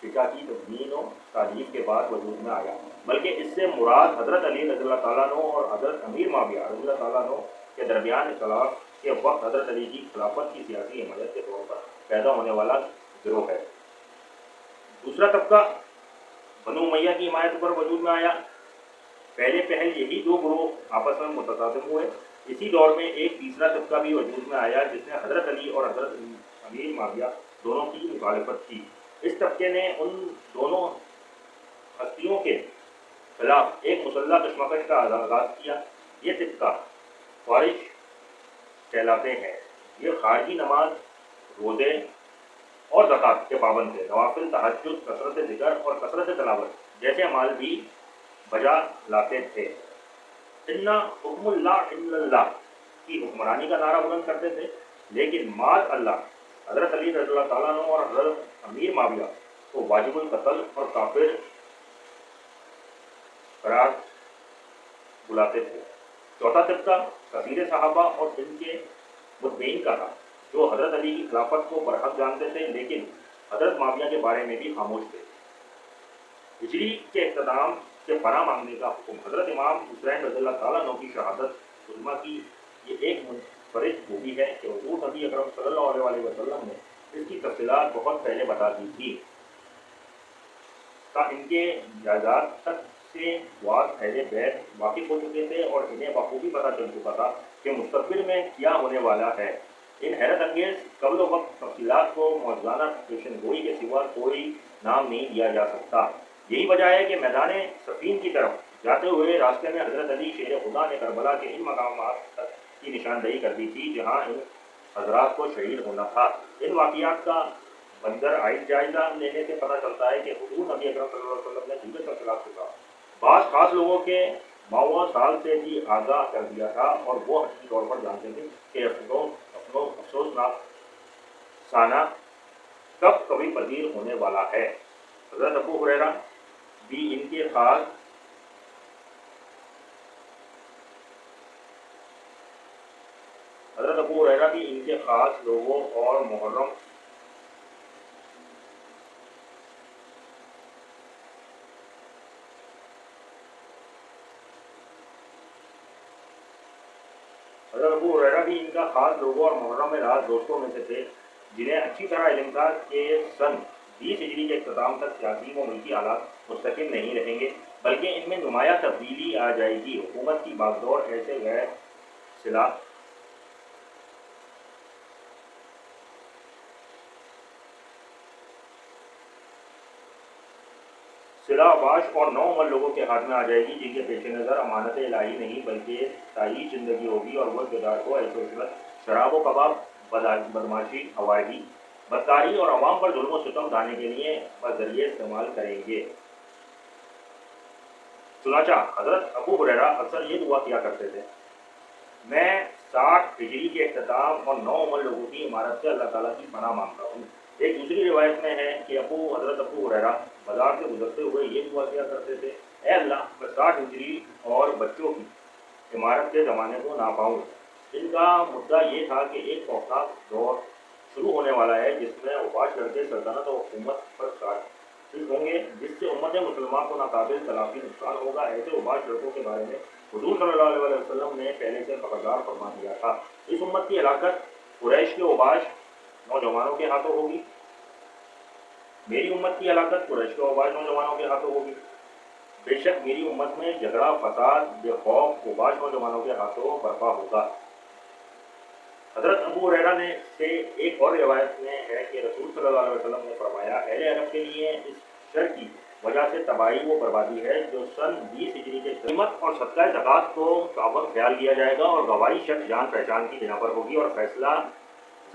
فقہ کی تدوین و تعلیف کے بعد وجود میں آیا، بلکہ اس سے مراد حضرت علی رضی اللہ تعالیٰ عنہ اور حضرت امیر معاویہ رضی اللہ تعالیٰ عنہ کے درمیان اختلاف کے وقت حضرت علی کی خلافت کی سیاسی حمایت کے طور پر پیدا ہونے والا گروہ ہے۔ دوسرا طبقہ بنو امیہ کی حمایت پر وجود میں آیا۔ پہلے پہل یہی دو گروہ آپس میں متصادم ہوئے۔ اسی دور میں ایک تیسرا طبقہ بھی وجود میں آیا جس نے حضرت علی اور حضرت امیر معاویہ دونوں کی مخالفت کی۔ اس طبقے نے ان دونوں ہستیوں کے خلاف ایک مسلح کشمکش کا آغاز کیا۔ یہ طبقہ خوارج کہلاتے ہیں۔ یہ خارجی نماز، روزے اور زکوٰۃ کے پابند تھے۔ نوافل، تہجد، کثرت ذکر اور کثرت تلاوت جیسے اعمال بھی بجا لاتے تھے۔ انا حکم اللہ الا اللہ کی حکمرانی کا نعرہ بلند کرتے تھے، لیکن معاذ اللہ حضرت علی رضی اللہ تعالیٰ عنہ اور حضرت امیر معاویہ کو واجب القتل اور کافر قرار بلاتے تھے۔ چوتھا طبقہ کثیر صحابہ اور ان کے متبعین کا تھا، جو حضرت علی کی خلافت کو برحق جانتے تھے لیکن حضرت معاویہ کے بارے میں بھی خاموش تھے۔ ہجری کے اختتام سے پناہ مانگنے کا حکم حضرت امام حسین رضی اللہ تعالیٰ عنہ کی شہادت عظمیٰ کی یہ ایک منفرد خوبی ہے کہ حضور نبی اکرم صلی اللہ علیہ وسلم نے اس کی تفصیلات بہت پہلے بتا دی تھی، تا ان کے جائیداد تک سے بعض اہل بیت واقف ہو چکے تھے اور انہیں بخوبی پتہ چل چکا تھا کہ مستقبل میں کیا ہونے والا ہے۔ ان حیرت انگیز قبل و وقت تفصیلات کو موجودانہ پیشن گوئی کے سوا کوئی نام نہیں دیا جا سکتا۔ یہی وجہ ہے کہ میدان صفین کی طرف جاتے ہوئے راستے میں حضرت علی شیر خدا نے کربلا کے ان مقامات تک کی نشاندہی کر دی تھی جہاں ان حضرات کو شہید ہونا تھا۔ ان واقعات کا بندر عائد جائزہ لینے سے پتہ چلتا ہے کہ حضور نبی اکرم صلی اللہ علیہ وسلم نے دیگر تفصیلات سے کہا بعض خاص لوگوں کے ماؤں سال سے بھی آگاہ کر دیا تھا اور وہ حقیقی طور پر جانتے تھے کہ افسوسناک سانہ کب کبھی پذیر ہونے والا ہے۔ حضرت ابو ہریرہ بھی ان کے خاص لوگوں اور محرم میں راز دوستوں میں سے تھے، جنہیں اچھی طرح علم تھا کہ سن 20 ہجری کے اختتام تک سیاسی و ملکی حالات مستقل نہیں رہیں گے بلکہ ان میں نمایاں تبدیلی آ جائے گی۔ حکومت کی باغدور ایسے غیر صلاح باش اور نو عمر لوگوں کے ہاتھ میں آ جائے گی جن کے پیش نظر امانت الہی نہیں بلکہ تعیش زندگی ہوگی، اور وہ اقتدار کو ایسے شراب و کباب، بدماشی، ہوادی، بدکاری اور عوام پر ظلم و ستم ڈھانے کے لیے بذریعہ استعمال کریں گے۔ چنانچہ حضرت ابو ہریرہ اکثر یہ دعا کیا کرتے تھے، میں 60 ہجری کے اختتام اور 9 عمر لوگوں کی عمارت سے اللہ تعالیٰ کی پناہ مانگتا ہوں۔ ایک دوسری روایت میں ہے کہ حضرت ابو ہریرہ بازار سے گزرتے ہوئے یہ دعا کیا کرتے تھے، اے اللہ میں 60 ہجری اور بچوں کی عمارت کے زمانے کو نہ پاؤں۔ ان کا مدعا یہ تھا کہ ایک خوفناک دور شروع ہونے والا ہے جس میں اوباش لڑکے سلطنت و حکومت پر قابض ہوں گے، جس سے امت مسلمہ کو ناقابل تلافی نقصان ہوگا۔ ایسے اوباش لڑکوں کے بارے میں حضور صلی اللہ علیہ وسلم نے پہلے سے خبردار فرما دیا تھا۔ اس امت کی ہلاکت قریش کے اوباش نوجوانوں کے ہاتھوں ہوگی۔ میری امت کی ہلاکت قریش کے اوباش نوجوانوں کے ہاتھوں ہوگی۔ بے شک میری امت میں جھگڑا، فساد، بے خوف اوباش نوجوانوں کے ہاتھوں برپا ہوگا۔ حضرت ابو ہریرہ نے سے ایک اور روایت میں ہے کہ رسول صلی اللہ علیہ وسلم نے فرمایا، اہل عرب کے لیے اس شر کی وجہ سے تباہی و بربادی ہے جو سن 20 ہجری کے قیمت اور صدقہ زکوٰۃ کو تعاون خیال کیا جائے گا، اور گواہی شخص جان پہچان کی بنا پر ہوگی اور فیصلہ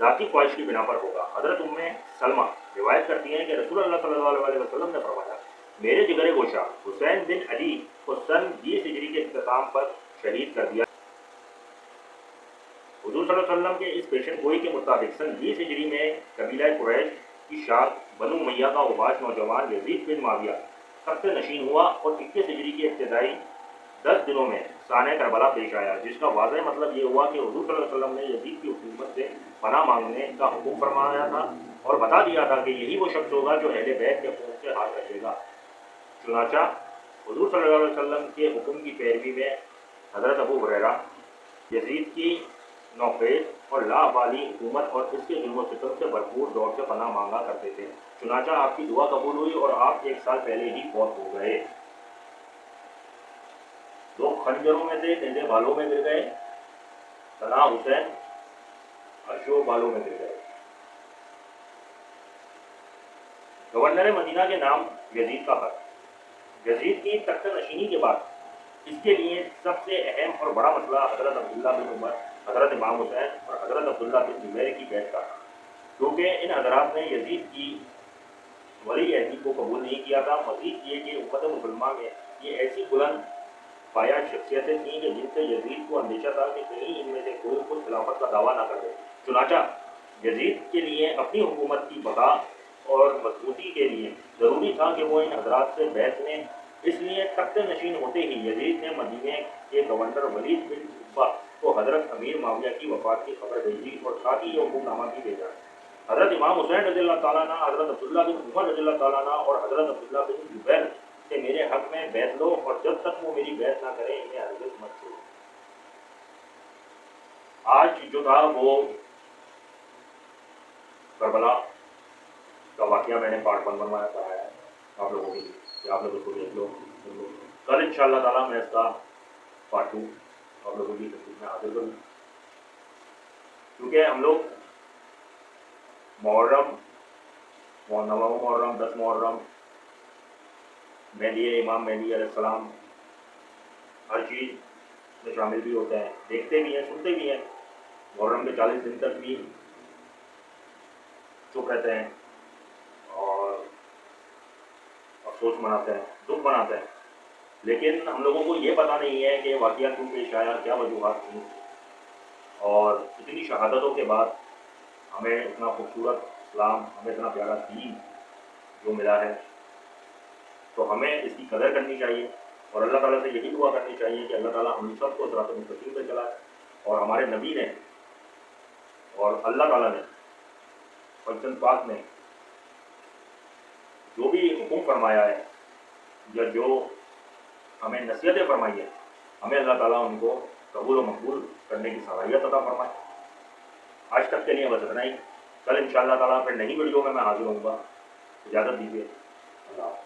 ذاتی خواہش کی بنا پر ہوگا۔ حضرت ام سلمہ روایت کرتی ہیں کہ رسول اللہ صلی اللہ علیہ وسلم نے فرمایا، میرے جگر گوشہ حسین بن علی کو سن 20 ہجری کے اختتام پر شہید کر دیا۔ حضور صلی اللہ علیہ وسلم کے اس پیشن گوئی کے مطابق سن 20 ہجری میں قبیلہ قریش کی شاخ بنو امیہ کا اوباش نوجوان یزید بن معاویہ تخت نشین ہوا اور 21 ہجری کے ابتدائی 10 دنوں میں سانحہ کربلا پیش آیا، جس کا واضح مطلب یہ ہوا کہ حضور صلی اللہ علیہ وسلم نے یزید کی حکومت سے پناہ مانگنے کا حکم فرمایا تھا اور بتا دیا تھا کہ یہی وہ شخص ہوگا جو اہل بیت کے خون سے ہاتھ رکھے گا۔ چنانچہ حضور صلی اللہ علیہ وسلم کے حکم کی پیروی میں حضرت ابو ہریرہ یزید کی نوخیز اور لاابالی حکومت اور اس کے ظلم و ستم سے بھرپور دور سے پناہ مانگا کرتے تھے۔ چنانچہ آپ کی دعا قبول ہوئی اور آپ 1 سال پہلے ہی فوت ہو گئے۔ 2 خنجروں میں سے نیزے بالوں میں گر گئے، ثنا حسین اشو بالوں میں گر گئے۔ گورنر مدینہ کے نام یزید کا خط۔ یزید کی تخت نشینی کے بعد اس کے لیے سب سے اہم اور بڑا مسئلہ حضرت عبداللہ بن عمر، حضرت امام حسین اور حضرت عبداللہ بن زبیر کی بیعت کا تھا، کیونکہ ان حضرات نے یزید کی ولی عہدی کو قبول نہیں کیا تھا۔ مزید یہ کہ امت مسلمہ میں یہ ایسی بلند پایہ شخصیتیں تھیں کہ جن سے یزید کو اندیشہ تھا کہ کہیں ان میں سے کوئی خود خلافت کا دعویٰ نہ کر دے۔ چنانچہ یزید کے لیے اپنی حکومت کی بقا اور مضبوطی کے لیے ضروری تھا کہ وہ ان حضرات سے بیعت لیں۔ اس لیے تخت نشین ہوتے ہی یزید نے مدینے کے گورنر ولید بن عتبہ کو حضرت امیر معاویہ کی وفات کی خبر بھیجی اور ساتھ ہی یہ حکم نامہ بھی بھیجا۔ حضرت امام حسین رضی اللہ تعالیٰ عنہ، حضرت عبداللہ بن عمر رضی اللہ تعالیٰ عنہ اور حضرت عبداللہ بن زبیر سے میرے حق میں بیعت لو، اور جب تک وہ میری بیعت نہ کریں انہیں ہرگز مت چھوڑو۔ آج جو تھا وہ کربلا کا واقعہ میں نے پارٹ 1 بنوایا پڑھایا ہے آپ لوگوں کے لیے کہ آپ لوگ اس کو دیکھ لو۔ کل انشاءاللہ تعالیٰ میں اس کا پارٹ 2 آپ لوگوں کی خدمت میں حاضر کروں، کیونکہ ہم لوگ محرم، 9 محرم، 10 محرم، مہدی امام مہدی علیہ السلام، ہر چیز میں شامل بھی ہوتے ہیں، دیکھتے بھی ہیں، سنتے بھی ہیں۔ محرم کے 40 دن تک بھی چپ رہتے ہیں اور افسوس مناتے ہیں، دکھ مناتے ہیں، لیکن ہم لوگوں کو یہ پتہ نہیں ہے کہ واقعہ کیوں پیش آیا، کیا وجوہات تھیں، اور اتنی شہادتوں کے بعد ہمیں اتنا خوبصورت اسلام، ہمیں اتنا پیارا دین جو ملا ہے، تو ہمیں اس کی قدر کرنی چاہیے اور اللہ تعالیٰ سے یہی دعا کرنی چاہیے کہ اللہ تعالیٰ ہم سب کو صراط مستقیم پہ چلائے، اور ہمارے نبی نے اور اللہ تعالیٰ نے قرآن پاک میں جو بھی حکم فرمایا ہے یا جو ہمیں نصیحتیں فرمائی ہیں، ہمیں اللہ تعالیٰ ان کو قبول و مقبول کرنے کی صلاحیت عطا فرمائے۔ آج تک کے لیے بس اتنا ہی، کل انشاءاللہ تعالیٰ پھر نئی ویڈیو میں حاضر ہوں گا، اجازت دیجیے، اللہ حافظ۔